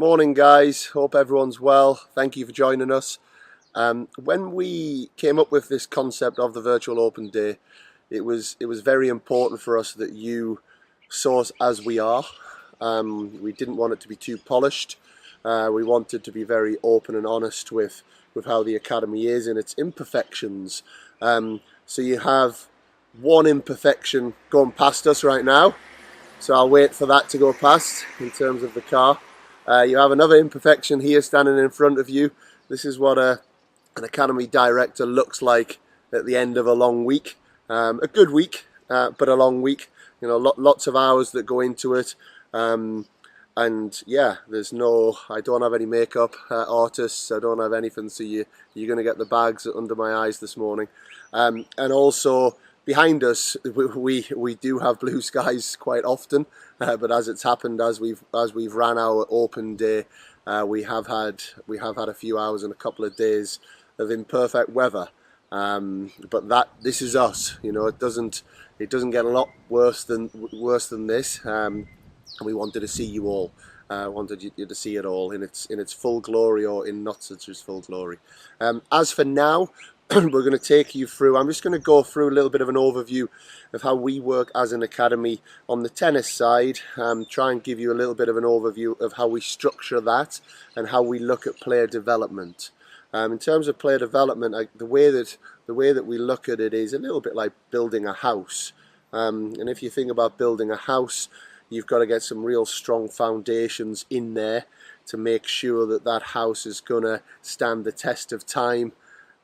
Morning guys, hope everyone's well. Thank you for joining us. When we came up with this concept of the virtual open day, it was very important for us that you saw us as we are. We didn't want it to be too polished. We wanted to be very open and honest with how the academy is and its imperfections. So you have one imperfection going past us right now, so I'll wait for that to go past in terms of the car. You have another imperfection here standing in front of you. This is what an academy director looks like at the end of a long week. A good week, but a long week. You know, lots of hours that go into it. And yeah, I don't have any makeup artists. I don't have anything, so you're going to get the bags under my eyes this morning. And also, behind us, we do have blue skies quite often, but as it's happened, as we've ran our open day, we have had a few hours and a couple of days of imperfect weather. But this is us. You know, it doesn't get a lot worse than this. We wanted to see you all. Wanted you to see it all in its full glory, or in not such as full glory. As for now, we're going to take you through. I'm just going to go through a little bit of an overview of how we work as an academy on the tennis side. Try and give you a little bit of an overview of how we structure that and how we look at player development. In terms of player development, the way that we look at it is a little bit like building a house. And if you think about building a house, you've got to get some real strong foundations in there to make sure that that house is going to stand the test of time.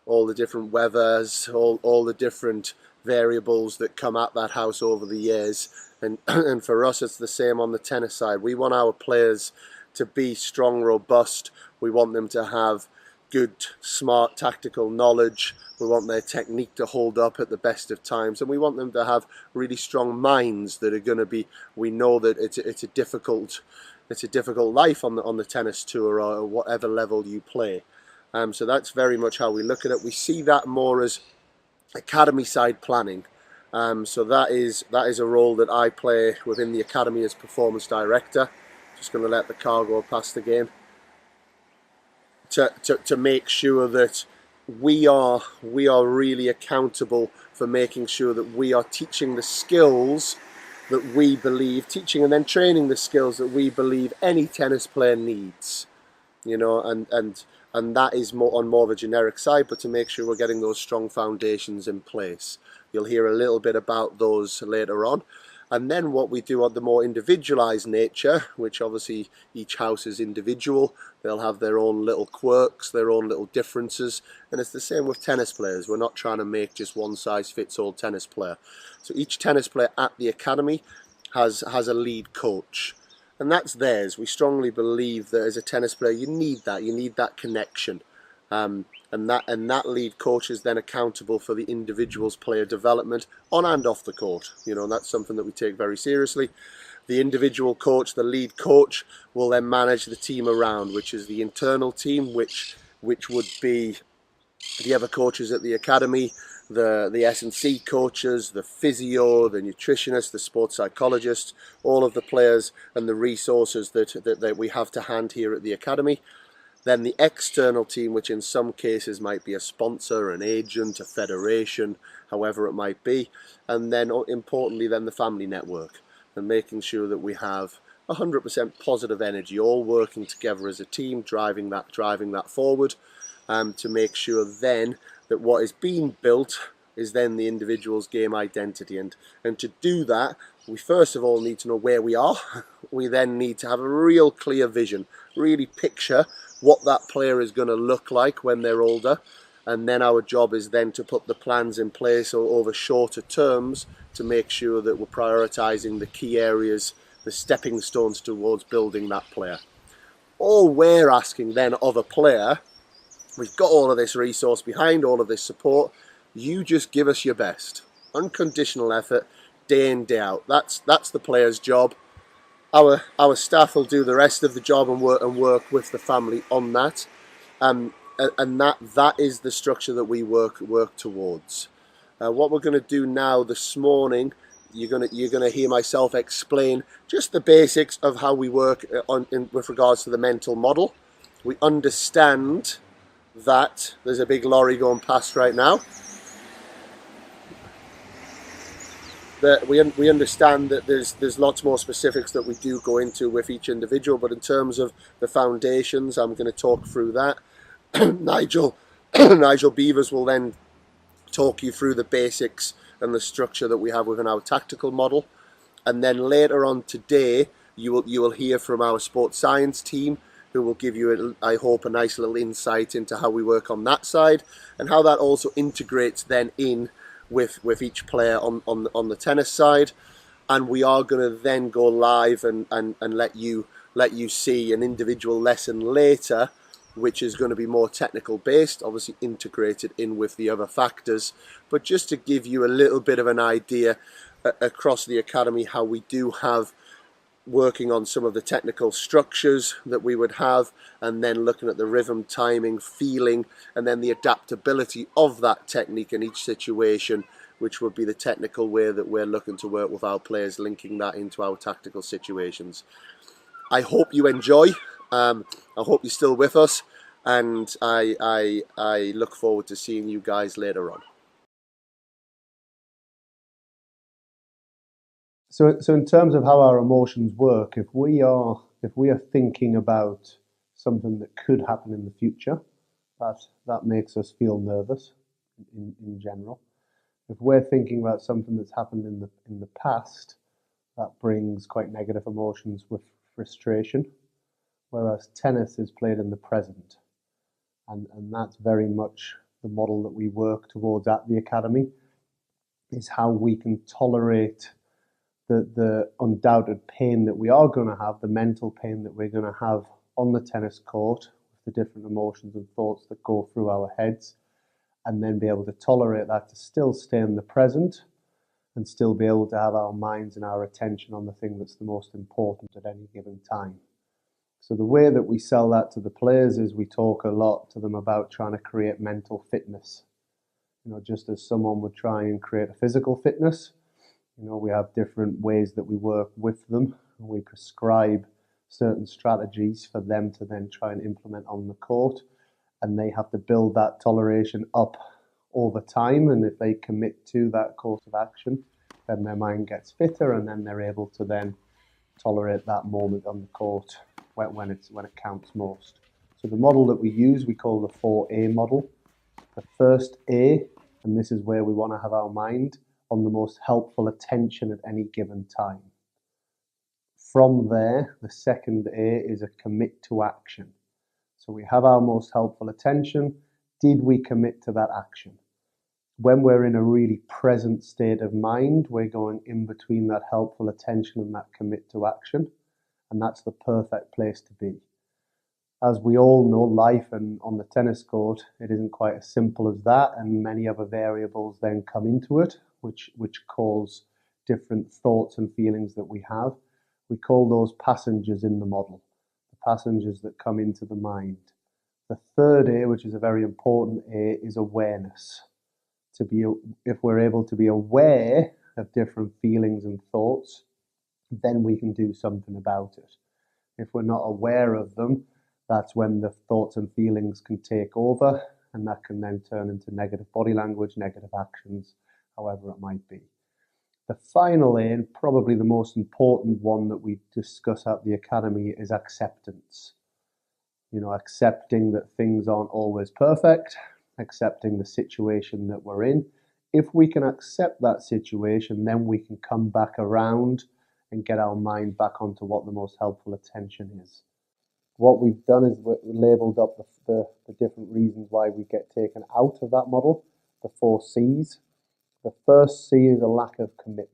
All the different weathers, all the different variables that come at that house over the years. And for us, it's the same on the tennis side. We want our players to be strong, robust. We want them to have good, smart, tactical knowledge. We want their technique to hold up at the best of times. And we want them to have really strong minds that are going to be, we know that it's a difficult life on the tennis tour or whatever level you play. So that's very much how we look at it. We see that more as academy side planning. So that is a role that I play within the academy as performance director. Just going to let the car go past again. To make sure that we are really accountable for making sure that we are teaching the skills that we believe, teaching and then training the skills that we believe any tennis player needs. You know, and that is more of a generic side, but to make sure we're getting those strong foundations in place. You'll hear a little bit about those later on. And then what we do on the more individualized nature, which obviously each house is individual, they'll have their own little quirks, their own little differences, and it's the same with tennis players. We're not trying to make just one size fits all tennis player. So each tennis player at the academy has a lead coach. And that's theirs. We strongly believe that as a tennis player, you need that connection. And that lead coach is then accountable for the individual's player development on and off the court. You know, that's something that we take very seriously. The individual coach, the lead coach, will then manage the team around, which is the internal team, which would be the other coaches at the academy, the S&C coaches, the physio, the nutritionist, the sports psychologist, all of the players and the resources that we have to hand here at the academy. Then the external team, which in some cases might be a sponsor, an agent, a federation, however it might be. And then importantly, then the family network, and making sure that we have 100% positive energy, all working together as a team, driving that forward, to make sure then that what is being built is then the individual's game identity. And to do that, we first of all need to know where we are. We then need to have a real clear vision, really picture what that player is going to look like when they're older. And then our job is then to put the plans in place over shorter terms to make sure that we're prioritizing the key areas, the stepping stones towards building that player. All we're asking then of a player, we've got all of this resource behind, all of this support. You just give us your best. Unconditional effort, day in, day out. That's the player's job. Our staff will do the rest of the job and work with the family on that. And that is the structure that we work towards. What we're going to do now this morning You're gonna hear myself explain just the basics of how we work with regards to the mental model. We understand that there's a big lorry going past right now. That we understand that there's lots more specifics that we do go into with each individual, but in terms of the foundations, I'm going to talk through that. Nigel Nigel Beavers will then talk you through the basics and the structure that we have within our tactical model. And then later on today, you will hear from our sports science team, who will give you, I hope, a nice little insight into how we work on that side, and how that also integrates then in with each player on the tennis side. And we are going to then go live and let you see an individual lesson later, which is going to be more technical based, obviously integrated in with the other factors. But just to give you a little bit of an idea across the academy, how we do have working on some of the technical structures that we would have, and then looking at the rhythm, timing, feeling, and then the adaptability of that technique in each situation, which would be the technical way that we're looking to work with our players, linking that into our tactical situations. I hope you enjoy. I hope you're still with us, and I look forward to seeing you guys later on. So in terms of how our emotions work, if we are thinking about something that could happen in the future, that makes us feel nervous in general. If we're thinking about something that's happened in the past, that brings quite negative emotions with frustration. Whereas tennis is played in the present, and that's very much the model that we work towards at the academy, is how we can tolerate the undoubted pain that we are going to have, the mental pain that we're going to have on the tennis court, with the different emotions and thoughts that go through our heads, and then be able to tolerate that to still stay in the present and still be able to have our minds and our attention on the thing that's the most important at any given time. So the way that we sell that to the players is we talk a lot to them about trying to create mental fitness. Just as someone would try and create a physical fitness, we have different ways that we work with them, and we prescribe certain strategies for them to then try and implement on the court, and they have to build that toleration up over time. And if they commit to that course of action, then their mind gets fitter, and then they're able to then tolerate that moment on the court when it counts most. So the model that we use, we call the 4A model. The first A, and this is where we want to have our mind on the most helpful attention at any given time. From there, the second A is a commit to action. So we have our most helpful attention. Did we commit to that action? When we're in a really present state of mind, we're going in between that helpful attention and that commit to action, and that's the perfect place to be. As we all know, life and on the tennis court, it isn't quite as simple as that, and many other variables then come into it, which cause different thoughts and feelings that we have. We call those passengers in the model, the passengers that come into the mind. The third A, which is a very important A, is awareness. If we're able to be aware of different feelings and thoughts, then we can do something about it. If we're not aware of them, that's when the thoughts and feelings can take over, and that can then turn into negative body language, negative actions, however it might be. The final A, and probably the most important one that we discuss at the academy, is acceptance. Accepting that things aren't always perfect, accepting the situation that we're in. If we can accept that situation, then we can come back around and get our mind back onto what the most helpful attention is. What we've done is we've labelled up the different reasons why we get taken out of that model, the 4 C's. The first C is a lack of commitment.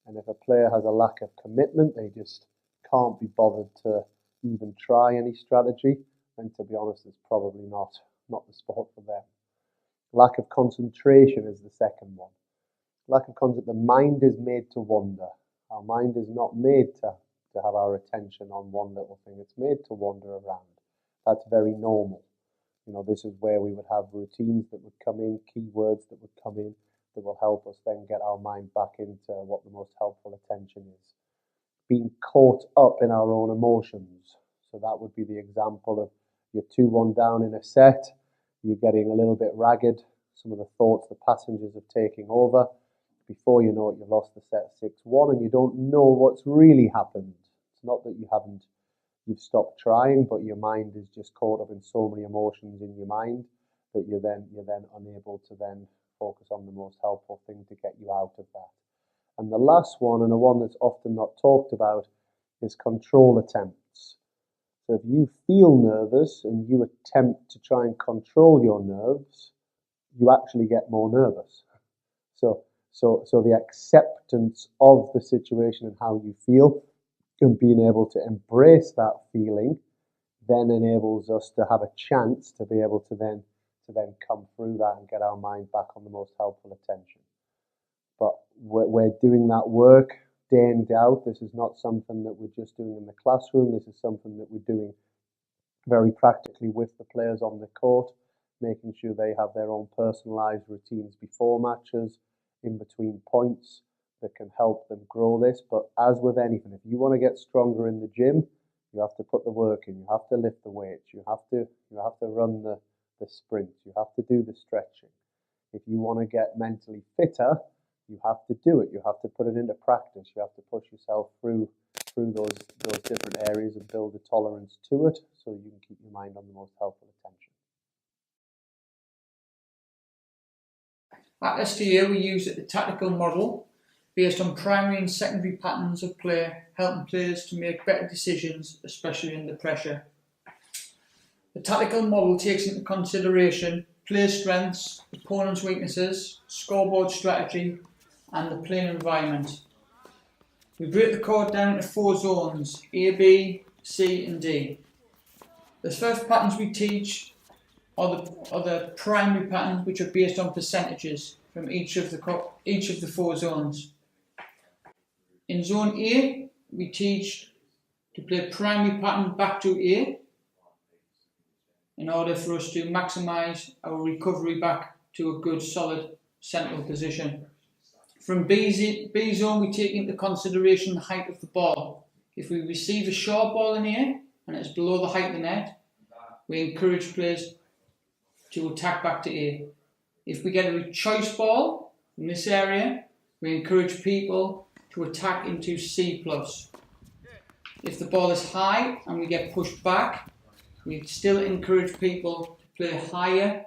And if a player has a lack of commitment, they just can't be bothered to even try any strategy, then to be honest, it's probably not the sport for them. Lack of concentration is the second one. Lack of concentration, the mind is made to wander. Our mind is not made to have our attention on one little thing. It's made to wander around. That's very normal. This is where we would have routines that would come in, keywords that would come in, that will help us then get our mind back into what the most helpful attention is. Being caught up in our own emotions. So that would be the example of you're 2-1 down in a set, you're getting a little bit ragged, some of the thoughts the passengers are taking over. Before you know it, you've lost the set 6-1 and you don't know what's really happened. It's not that you've stopped trying, but your mind is just caught up in so many emotions in your mind that you're then unable to then focus on the most helpful thing to get you out of that. And the last one, and the one that's often not talked about, is control attempts. So if you feel nervous and you attempt to try and control your nerves, you actually get more nervous. So the acceptance of the situation and how you feel and being able to embrace that feeling then enables us to have a chance to be able to then come through that and get our mind back on the most helpful attention. But we're doing that work day in, day out. This is not something that we're just doing in the classroom. This is something that we're doing very practically with the players on the court, making sure they have their own personalised routines before matches, in between points, that can help them grow this. But as with anything, if you want to get stronger in the gym, you have to put the work in. You have to lift the weights. You have to run the sprints. You have to do the stretching. If you want to get mentally fitter, you have to do it. You have to put it into practice. You have to push yourself through those different areas and build a tolerance to it so you can keep your mind on the most helpful attention. At STA, we use a tactical model based on primary and secondary patterns of play, helping players to make better decisions, especially under pressure. The tactical model takes into consideration player strengths, opponents' weaknesses, scoreboard strategy, and the playing environment. We break the court down into 4 zones: A, B, C, and D. The first patterns we teach are the primary patterns, which are based on percentages from each of the 4 zones. In zone A, we teach to play primary pattern back to A in order for us to maximise our recovery back to a good solid central position. From B zone, we take into consideration the height of the ball. If we receive a short ball in A and it's below the height of the net, we encourage players to attack back to A. If we get a choice ball in this area, we encourage people to attack into C+. If the ball is high and we get pushed back, we still encourage people to play higher,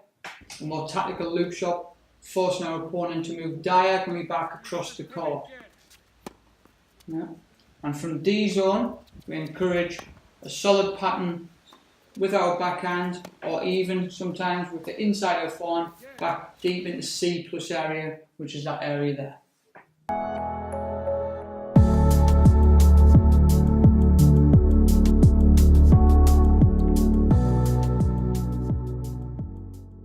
a more tactical loop shot, forcing our opponent to move diagonally back across the court. Yeah. And from D zone, we encourage a solid pattern with our backhand, or even sometimes with the inside of forehand back deep into C+ area, which is that area there.